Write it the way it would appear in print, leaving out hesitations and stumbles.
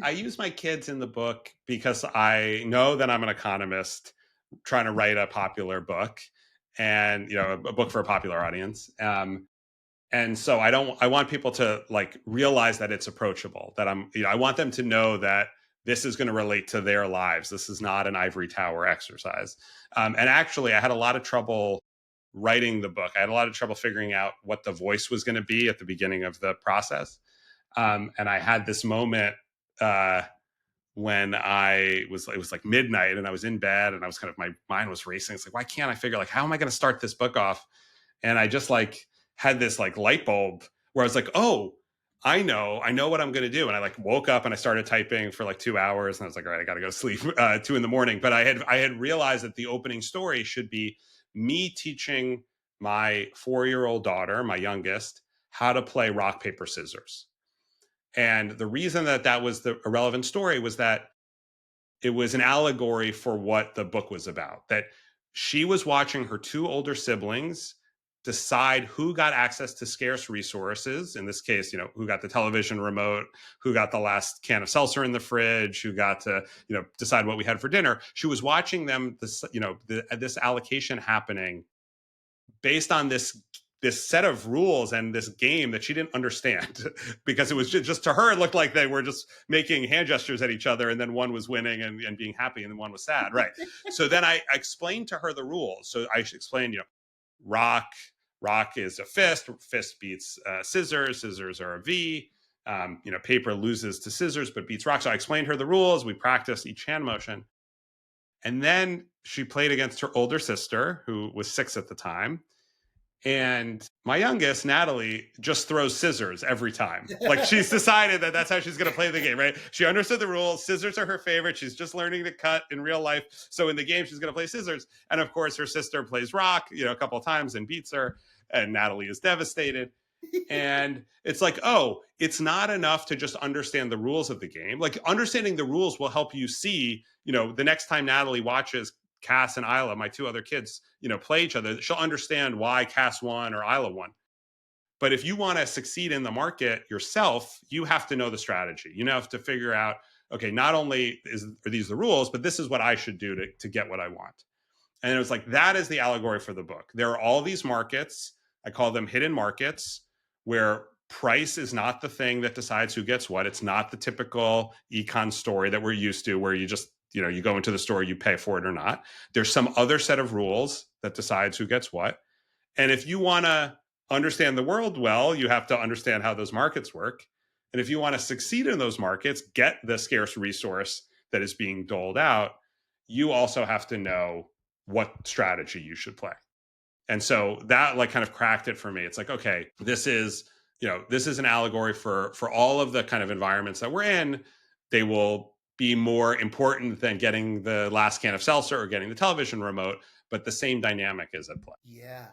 I use my kids in the book because I know that I'm an economist trying to write a popular book and, a book for a popular audience. And so I want people to like realize that it's approachable, that I want them to know that this is going to relate to their lives. This is not an ivory tower exercise. And actually, I had a lot of trouble writing the book. I had a lot of trouble figuring out what the voice was going to be at the beginning of the process. And I had this moment uh, when it was like midnight and I was in bed and I was my mind was racing. It's like, why can't I figure like, how am I going to start this book off? And I just like had this like light bulb where I was like, oh, I know what I'm going to do. And I like woke up and I started typing for like 2 hours and I was like, all right, I got to go to sleep 2 in the morning. But I had realized that the opening story should be me teaching my 4 year old daughter, my youngest, how to play rock, paper, scissors. And the reason that that was a relevant story was that it was an allegory for what the book was about. That she was watching her two older siblings decide who got access to scarce resources. In this case, who got the television remote, who got the last can of seltzer in the fridge, who got to, decide what we had for dinner. She was watching them, this allocation happening based on this set of rules and this game that she didn't understand because it was just to her, it looked like they were just making hand gestures at each other and then one was winning and being happy and then one was sad. Right. So then I explained to her the rules. So I explained, rock, rock is a fist beats scissors are a V. Paper loses to scissors but beats rock. So I explained her the rules. We practiced each hand motion. And then she played against her older sister, who was 6 at the time. And my youngest, Natalie, just throws scissors every time. Like she's decided that that's how she's going to play the game, right? She understood the rules. Scissors are her favorite. She's just learning to cut in real life. So in the game, she's going to play scissors. And of course, her sister plays rock, a couple of times and beats her. And Natalie is devastated. And it's like, oh, it's not enough to just understand the rules of the game. Like understanding the rules will help you see, the next time Natalie watches Cass and Isla, my two other kids, play each other, she'll understand why Cass won or Isla won. But if you want to succeed in the market yourself, you have to know the strategy. You have to figure out, okay, not only are these the rules, but this is what I should do to get what I want. And it was like, that is the allegory for the book. There are all these markets. I call them hidden markets where price is not the thing that decides who gets what. It's not the typical econ story that we're used to where you just, you go into the store, you pay for it or not. There's some other set of rules that decides who gets what. And if you want to understand the world well, you have to understand how those markets work. And if you want to succeed in those markets, get the scarce resource that is being doled out, you also have to know what strategy you should play. And so that like kind of cracked it for me. It's like, okay, this is an allegory for all of the kind of environments that we're in. They will be more important than getting the last can of seltzer or getting the television remote, but the same dynamic is at play. Yeah.